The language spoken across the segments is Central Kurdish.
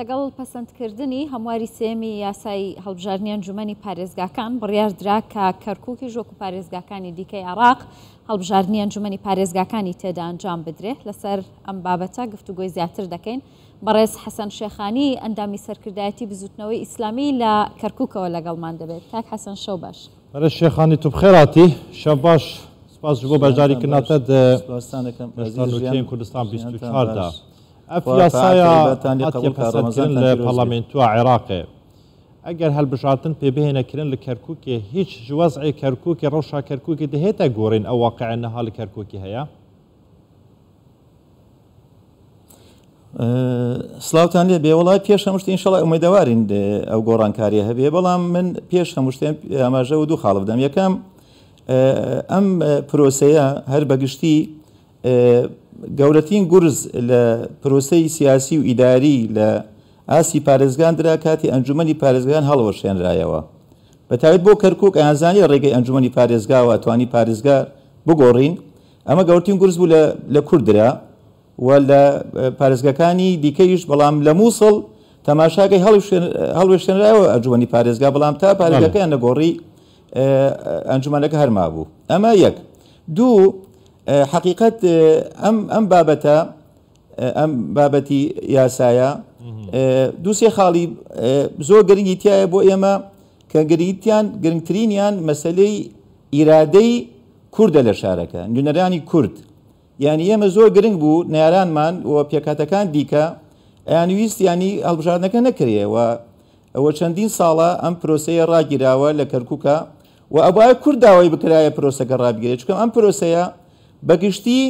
لەگەڵ پەسەندکردنی هەمواری سێمی یاسای هەڵبژاردننی ئەنجومەنی پارێزگاکان بڕیاردرا کە کەرکووکی ژۆک و پارێزگاکانی دیکەی عێراق هەڵبژاردننی ئەنجومەنی پارێزگاکانی تێدا ئەنجام بدرێت. لەسەر ئەم بابەتە گفتوگۆی زیاتر دەکەین. بەڕێز حەسەن شێخانی ئەندامی سەرکردایەتی بزوتنەوەی ئیسلامی لە کەرکووکەوە لەگەڵمان دەبێت. کاک حەسەن شەو باش. بەڕێز شێخانی تو بخێراتی شەو باش. سپاس بۆ بەشداریکردنەوەت لە کوردستان 24دا. ئەف یاسایە هاتیە پەسەندکردن لە پەرلەمێنتووە عێراقێ. ئەگەر هەڵبژاردن پێ بهێنەکردن لە کەرکووکێ هیچ وەزعی کەرکووکی ڕەوشا کەرکووکی دەهێتە گۆڕین ئەو واقعە نەها لە کەرکووکی هەیە؟ سلااوتان لێ بێ وڵای پێش هەمشتی ئینشەڵای ئومێدەوارین ئەو گۆڕانکاریە هەبێ، بەڵام من پێش هەموو شتێن ئاماژە و دوو خاڵ بدەم. یەکەم ئەم پرۆسەیە هەر بەگشتی گەورەترین گورز لە پرۆسەی سیاسی و ئیداری لە ئاسی پارێزگاندرا کاتی ئەنجومەنی پارێزگان هەڵوەشێنرایەوە. بەتایبەت بۆ کەرکووک ئەیانزانی ڕێگەی ئەنجومەنی پارێزگاوە توانی پارێزگار بگۆڕین. ئەمە گەورەترین گورز بوو لە کوردرا و لە پارێزگاکانی دیکەیش، بەڵام لە مووسڵ تەماشاگەی هەڵوێشێنرایەوە ئەنجومەنی پارێزگا، بەڵام تا پارێزگاکەیان نەگۆڕی ئەنجومەنەکە هەرما بوو. ئەمە یەک. دوو، حقیقەت ئەم بابەتە، ئەم بابەتی یاسایە دوو سێ خاڵی زۆر گرنگی تایە بۆ ئێمە کە گرنگترینیان مەسەلەی ئیرادەی کوردە لە شارەکە، نوێنەرانی کورد. یعنی ئێمە زۆر گرنگ بوو نێرانمان و پێکاتەکان دیکە ئەیانویست ینی هەڵبژاردنەکە نەکرێ و ئەوە چەندین ساڵە ئەم پرۆسەیە ڕاگیراوە لە کەرکووکە و ئەوایە کورد داوای بکرایە پرۆسەکە ڕابگیرێت، چونکە ئەم پرۆسەیە بەگشتی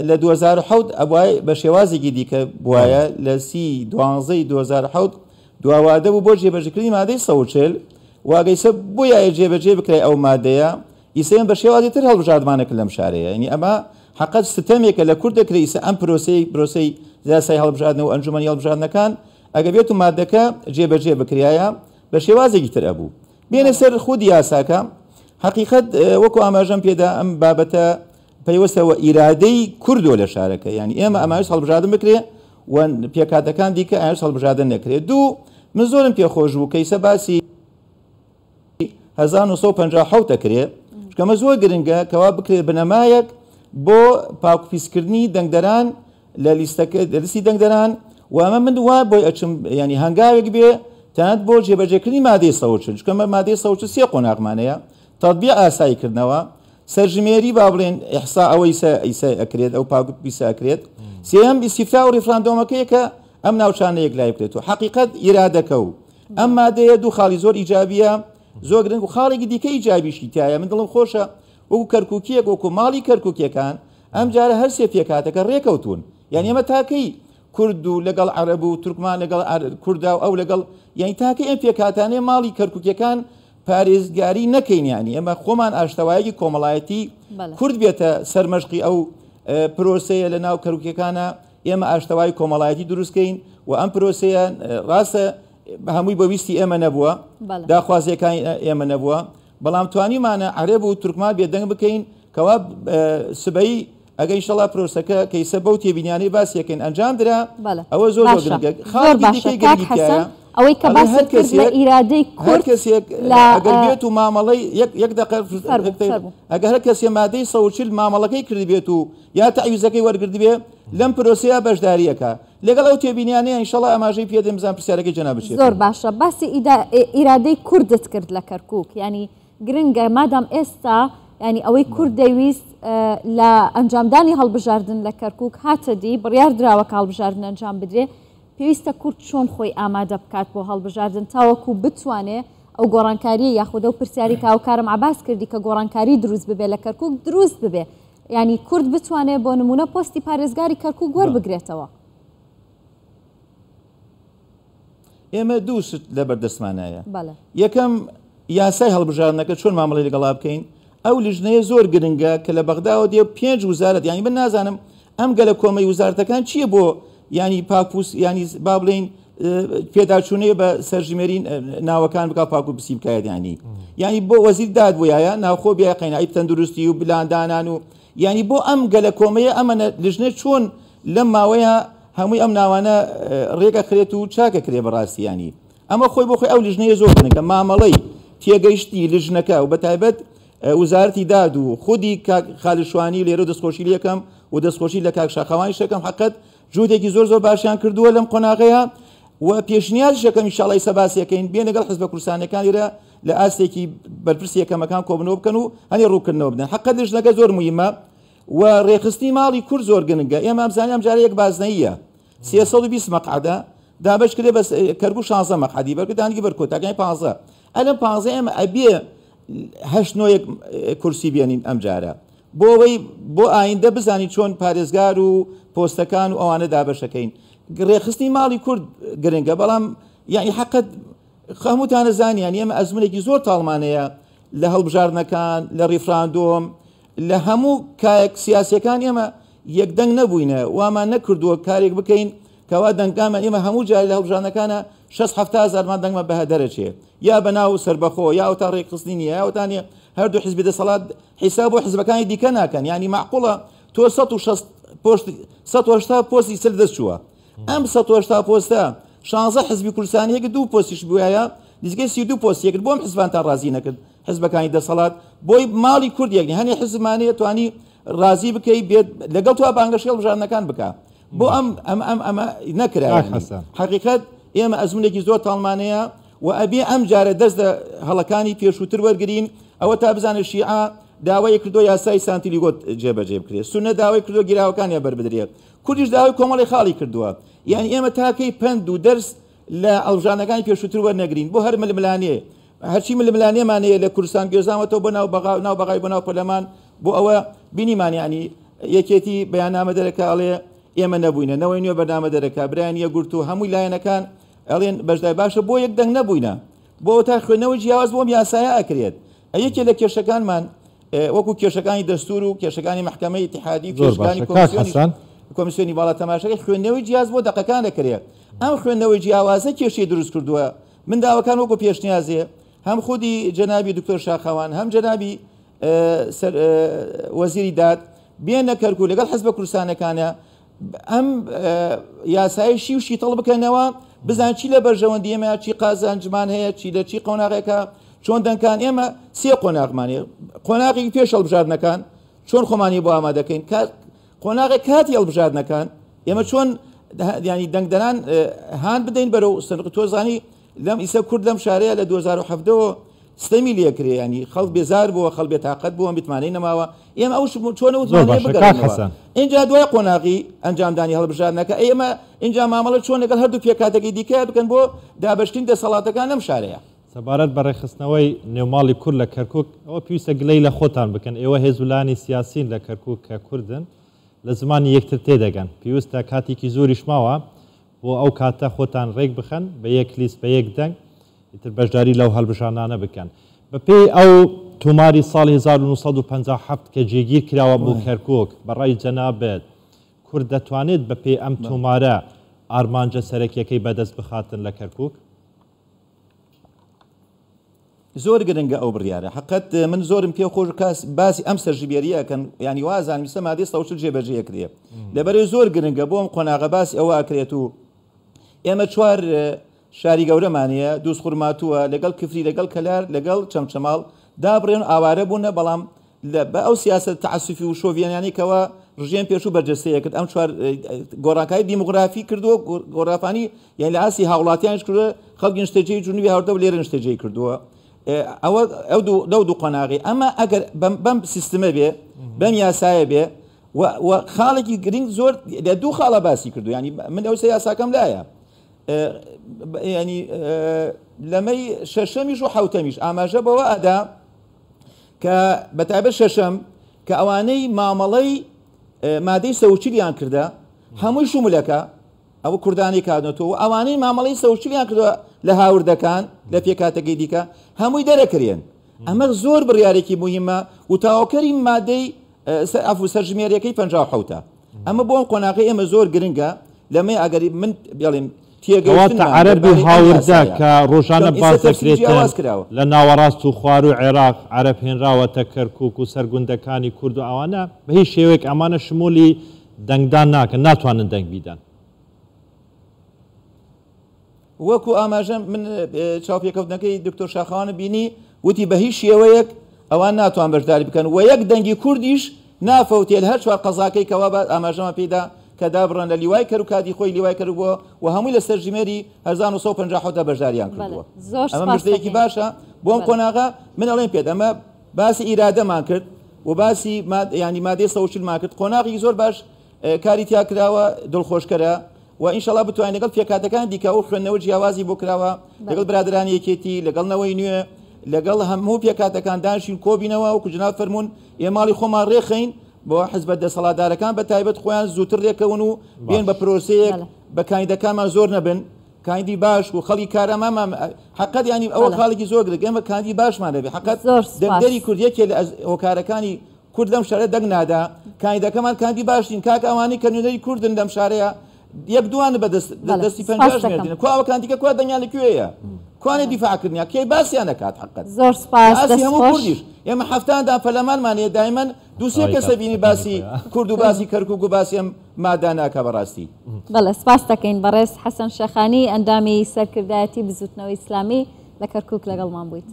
لە 2007 ئەوای بە شێوازێکی دیکە بواە لە 12/2007 دواوادە بوو بۆ جێبەجێکردنی مادەی 140 واگەیسە بۆ یایە جێبەجێ بکرای ئەو مادەیە ئیسەیان بە شێوازی تر هەڵبژاردمانەکە لەم شارەیە. ینی ئەمە حقیقەت ستەمێکە لە کورد دەکرێت ئیسە ئەم پرۆسەی یاسای هەڵبژاردنەوە و ئەنجومەنی هەڵبژاردنەکان ئەگە بێت و مادەکە جێبەجێ بکرایە بە شێوازێکی تر ئەبوو. بێنە سەر خودی یاساکە. حقیقەت وەکو ئاماژەم پێدا ئەم بابەتە پەیوەستەوە ئیرادەی کوردۆ لە شارەکە، ینی ئێمە ئەمانش هەڵبژاردن بکرێ و پێکاتەکان دیکە ئەمانش هەڵبژاردن نەکرێت. دوو، من زۆرم پێخۆش بوو کەیسە باسی 1950 دەکرێت، چکەمە زۆر گرنگە کەوا بکرێت بنەمایەک بۆ پاکوپیسکردنی دەنگدەران لە لیستی دەنگدەران و ئەمە من وا بۆی ئەچم ینی هەنگاوێک بێ تەنانەت بۆ جێبەجێکردنی مادەی 140، چکەمە مادەی 140 سێ قۆناغمانەیە: تەطبیق ئاساییکردنەوە، سەرژمێری با بڵێن ئیحسا ئەوەی ئیسا ئەکرێت ئەو پاکوپیسە ئەکرێت، سێەم ئیستیفتا و ڕیفراندۆمەکەیە کە ئەم ناوچانە یەکلای بکرێتەوە. حقیقەت ئیرادەکە و ئەم مادەیە دوو خاڵی زۆر ئیجابیە، زۆر گرنگ و خاڵێکی دیکە ئیجابیشی تایە. من دڵم خۆشە وەکو کەرکووکیەک وەکو ماڵی کەرکووکیەکان ئەم جارە هەر سێ پێکاتەکە ڕێکەوتون. یعنی ئەمە تاکەی کورد و لەگەڵ عەرەب و تورکمان لەگەڵ کووردا و ئەو لەگەڵ یعنی تاکەی ئەم پێکاتانەیە ماڵی کەرکووکیەکان پارێزگاری نەکەین. ینی ئەمە خۆمان ئاشتەوایەکی کۆمەڵایەتی کورد بێتە سەرمەشقی ئەو پرۆسەیە لە ناو کەرکووکیەکانە، ئێمە ئاشتەوای کۆمەڵایەتی دروستکەین و ئەم پرۆسەیە ڕاستە هەمووی بەویستی ئێمە نەبووە، داخوازیەکانی ئێمە نەبووە، بەڵام توانیمانە عەرەب و تورکمان بێدەنگ بکەین کەوا سبەی ئەگەر ئینشەڵا پرۆسەکە کەیسە بەو تێبینیانەی باسیەکەین ئەنجام درا. ئەوە زۆر گرنگە. خاڵی دیکەی گرنگیتیایە ئەوەی کە باسی کرد لە ئیرادەی کورد ئەگەر بێت و مامەڵەی یەک ئەگەر هەر کەسێ مادەی 140 مامەڵەکەی کردی بێت و یا تەعویزەکەی وەرگرت بێ لەم پرۆسەیە بەشداریەکە لەگەڵ ئەو تێبینیانەیە ئینشەڵا ئەماژەی پێدەم بزان پرسیارەکەی جەناب بچێت. زۆر باشە. باسی ئیرادەی کوردت کرد لە کەرکووک، ینی گرنگە مادام ئێستا ینی ئەوەی کورد دەویست لە ئەنجامدانی هەڵبژاردن لە کەرکووک هاتەدی بڕیار دراوە کە هەڵبژاردن ئەنجام بدرێ، پێویستە کورد چۆن خۆی ئامادە بکات بۆ هەڵبژاردن تاوەکو بتوانێ ئەو گۆڕانکاریە یاخودە و پرسیاری کاوکارم عباس کردی کە گۆڕانکاری دروست ببێ لە کەرکووک دروست ببێ، ینی کورد بتوانێت بۆ نمونە پۆستی پارێزگاری کەرکووک وەربگرێتەوە. ئێمە دوو شت لە بەردەستمانایە. یەکەم یاسای هەڵبژاردنەکە چۆن مامەڵەی لەگەڵا بکەین. ئەو لیژنەیە زۆر گرنگە کە لە بەغداوە دێ 5 وزارەت، ینی من نازانم ئەم گەلە کۆمەی وزارەتەکان چییە بۆ ینی پاکپوس ینی با بڵین پێداچوونەیە بە سەرژمێری ناوەکان بک پاکو پسی بکات ینی بۆ وەزیر داد بۆیە ناوخۆ بیا قەینایی تەندروستی و بلاندانان و ینی بۆ ئەم گەلە کۆمەیە ئەمە لیژنە چۆن لەم ماوەیە هەمووی ئەم ناوانە ڕێگە کرێت و چاکە کرێ بەڕاستیانی ئەمە خۆی بۆ خۆی ئەو لیژنەیە زۆر بنکە مامەڵەی تێگەیشتی لیژنەکە و بەتایبەت وزارەتی داد و خودی خالیشوانی لێرە دەستخۆشی لەکەم و دەستخۆشی لە کاک شاخەوانی شەکەم حقت جوودێکی زۆر باشیان کردووە لەم قۆناغەیە و پێشنیاز شەکەم ئینشاڵڵا سەباسیەکەین بێن لەگەڵ حزبە کوردستانەکان لێرە لە ئاستێکی بەرپرسی یەکەمەکان کۆبنەوە بکەن و هەنێ ڕووکردنەوە بدەن حقت لیژنەکە زۆر موهیمە و ڕێخستنی ماڵی کورد زۆر گرنگە ئێمە ئەمزانانی ئەم جارە یەک بازنەییە 320 مەقعدە دابش کرێ بەس کەرگوو 16 مەقعدی بەرگدانگی بەرکۆتاکانی 15 ئەلەم 15 ئێمە ئەبێ 8 کورسی بێنین ئەم جارە بۆ ئەوەی بۆ ئایندە بزانین چۆن پارێزگار و پۆستەکان و ئەوانە دابەشەکەین ڕێخستنی ماڵی کورد گرنگە بەڵام یعنی حقت هەمووتانە زانیان ئێمە ئەزمونێکی زۆر تاڵمانەیە لە هەڵبژاردنەکان لە ڕیفراندۆم لە هەموو کایەک سیاسیەکان ئێمە یەکدەنگ نەبووینە وامان نەکردووە کارێک بکەین کەوا دەنگامان ئێمە هەموو جاری لە هەڵبژاردنەکانە 6-7 دەنگمە بەهە دەرەچێ یا بەناو سەربەخۆ یا ئەو تا ڕێکخستنی نیە یاوتانێ هەردوو حزبی دەسەڵات حیساب بۆ حزبەکانی دیکە ناکەن ینی معقوڵە تۆ 160 پۆستی سەر دەستچووە ئەم 160 پۆستە 16 حزبی کوردستانیەکە 2 پۆستیش بووایە دیزگەی 32 پۆستیەکرد بۆم حزبانتان ڕازی نەکرد حزبەکانی دەسەڵات بۆی ماڵی کورد یەکنی هەنێ حزبمانەیە توانی ڕازی بکەی بێت لەگەڵ تو بانگەشی هەڵبژاردنەکان بکە بۆ ئەمە نەکرا حقیقەت ئێمە ئەزمونێکی زۆر تاڵمانەیە و ئەبێ ئەم جارە دەست هەڵەکانی پێشووتر وەرگین ئەوە تا بزانە شیعە داوای کردو یاسای سانتیلیگۆت جێبەجێ بکرێت سونە داوای کردو گیراوەکانیان بەربدرێت کوردیش داوای کۆمەڵی خاڵی کردووە یعنی ئێمە تاکەی پند و دەرس لە ئەڵژانەکانی پێشووتر وەرنەگرین بۆ هەر ململانێ هەرچی ململانێمانەیە لە کوردستان گوێزانەوە بۆ ناو بەغای بۆ ناو پەرلەمان بۆ ئەوە بینیمانیانی یەکێتی بەیاننامە دەرەکاڵێ ئێمە نەبووینە نەوەی نوێ بەنامە دەرەکە برایانە گورت و هەمووی لایەنەکان ئەڵێن بەشدای باشە بۆ یەک دەنگ نەبووینە بۆ تا خوێنەوەی جیاواز بۆم یاسایە ئەکرێت یەکێ لە کێشەکانمان وەکو کێشەکانی دەستور و کێشەکانی محکەمەی اتحادی کێشەکانی کۆمیسیۆنی باڵا تەماشاکە خوێندنەوەی جیاز بۆ دەقەکان دەکرێت ئەم خوێندنەوەی جیاوازە کێشەی دروست کردووە من داواکان وەکو پێشنیازێ هەم خودی جەنابی دکتۆر شاخەوان هەم جەنابی وەزیری داد بێنە کەرکوو لەگەڵ حزبە کوردستانەکانە ئەم یاسای شی و شیتەڵ بکەنەوە بزان چی لە بەرژەوەندی ئێمە چی قازانجمان هەیە چی لە چی قۆناغێکە چۆن دەنگکان ئێمە 3 قۆناغمانێ قۆناغێکی پێش هەڵبژاردنەکان چۆن خۆمانی بۆ ئامادەکەین قۆناغی کاتی هەڵبژاردنەکان ئێمە چۆن ینی دەنگدەنان هاان بدەین بەرەو تۆزانی لەم ئیسە کورد لەم شارەیە لە 2007 ستەمی لێکرێ ینی خەڵک بێزار بووە خەڵ بێتاقەت بووە بیتمانەی نەماوە ئێمە ئەو چۆنە بگەڕێنەوە اینجا دوای قۆناغی ئەنجامدانی هەڵبژاردنەکە ئێمە اینجا مامەڵە چۆن لەگەڵ هەردوو پێکاتێکی دیکە بکەن بۆ دابەشتین دەسەڵاتەکان لەم شارەیە سەبارەت بە ڕێخستنەوەی نێوماڵی کورد لە کەرکووک ئەوە پێویستە گلەی لە خۆتان بکەن ئێوە هێزولانی سیاسین لە کەرکووک کە کوردن لە زمانی یەکتر تێدەگەن پێویستە کاتێکی زۆریش ماوە بۆ ئەو کاتە خۆتان ڕێک بخەن بە یەک لیست بە یەک دەنگ ئیتر بەشداری لەو هەڵبژاردنانە بکەن بەپێی ئەو توماری ساڵی 1957 کە جێگیر کراوە بۆ کەرکووک بەڕای جەنابێت کورد دەتوانێت بەپێی ئەم تومارە ئارمانجە سەرەکیەکەی بەدەست بخاتن لە کەرکووک زۆر گرنگە ئەو بڕیارە حقت من زۆرم پێ خۆش باسی ئەم سەرژبێریەکەن ینی وازان میسە مادەی سەوچل جێبەجێکرێ لەبەرەوەی زۆر گرنگە بۆم قۆناغە باسی ئەوە ئەکرێت و ئێمە 4 شاری گەورەمانەیە دووس خوڕماتووە لەگەڵ کفری لەگەڵ کەلار لەگەڵ چەمچەماڵ دابڕێن ئاوارە بوونە بەڵام بە ئەو سیاست تعسفی و شۆڤیانیانێکەوە ڕژێن پێشوو بەرجەستەیە کرد ئەم 4 گۆڕانکاری دیموگرافی کردووە گۆڕافانی یان لە ئاسی هاوڵاتیانش کردووە خەڵکی شتەجێی جنوبی هاوردە و لێرە شتەجێی کردووە ئەو دوو قۆناغی ئەمە ئەگەر بەم سیستمە بێ بەم یاسایە بێ و خاڵێکی گرنگ زۆر لە 2 خاڵە باسی کردو ینی من ئەو یاساکەم لایە ینی لەمەی شەشەمیش و حوتەمیش ئاماژە بەوە ئەدا کە بەتایبەت شەشەم کە ئەوانەی مامەڵەی مادەی سەوچیلیان کردە هەمووی شومولەکە ئەو کوردانی کاتنەوە ئەوانەی مامەڵەی سەوچیلیان کردووە لە هاوردەکان لە پێکاتەکەی دیکە هەمووی دەرەکرێن ئەمە زۆر بڕیارێکی مهمە و تاواکەری مادەی ئەفو سەرژمێریەکەی 57 ئەمە بۆ قۆناغی ئێمە زۆر گرنگە لەمەی ئەگەری من بڵێم عەرەبی هاوردە کە ڕۆژانە باز دەکرێتەوە لە ناوەڕاست و خوار و عێراق عەرەب هێنراوەتە کەرکووک و سەرگوندەکانی کورد و ئەوانە بە هیچ شێوەیەک ئەمانە شمولی دەنگدان ناکەن ناتوانن دەنگ بیدەن وەکو ئاماژەم من چاوپێکەوتنەکەی دکتۆر شاخەوانە بینی وتی بە هیچ شێوەیەک ئەوان ناتوان بەشداری بکەن و یەک دەنگی کوردیش نافەوتێت هەر چوار قەزاکەی کەوا بە ئاماژەمە پێدا کە دابڕن لە لیوای کەر و کاتی خۆی لیوای کرد بووە و هەمووی لەسەر ژمێری 1950 بەشداریان کردووە. ئەمە مشتەیەکی باشە بۆم کۆناغا من ئەڵێن پێت ئەمە باسی ئیرادەمان کرد و باسی ینی مادەی سەوچلمان کرد قۆناغی زۆر باش کاری تیا کراوە دڵخۆشکەرە و ئینشەڵا بتوانین لەگەڵ پێکاتەکان دیکە و خوێندنەوە جیاوازی بۆ کراوە لەگەڵ برادرانی یەکێتی لەگەڵنەوەی نوێ لەگەڵ هەموو پێکاتەکان دانشین کۆبینەوە و کوژنا فەرمونون ئێماڵی خۆمان ڕێخین بۆ حزب دەسەڵاتدارەکان بە تایبەت خۆیان زووتر ڕێکەون و بێن بە پرۆسەیەک بە کاندیدەکانمان زۆر نەبن کاندی باش و خەڵی کارەمامان حقت ینی ئەوە خاڵێکی زۆر گرنگ ئێمە کاندی باشمان دەبێت حقت دەری کوردیەکێ لە هۆکارەکانی کورد لەم شارە دەنگ نادا کاندیدەکەمان کاندی باشین کاک ئەوانەی کە نوێنەری کوردن لەم شارەیە یەک دوانە بەدەستی 50 مێردن کو ئەوە کاندیکە کو دەنگیان لەکوێیە کوانێ دیفاعکردنیا کێ باسییان نەکات حقت زۆر سپاس هەموو کوردیش ئێمە هەفتاندا پەلەمانمانەیە دایمەن دووسێ کەسە بینی باسی کورد و باسی کەرکووک و باسی ئەم مادا ناکە بەڕاستی. بەڵێ سپاس دەکەین بەڕێز حەسەن شەخانی ئەندامی سەرکردایەتی بزوتنەوەی ئیسلامی لە کەرکووک لەگەڵمان بوویت.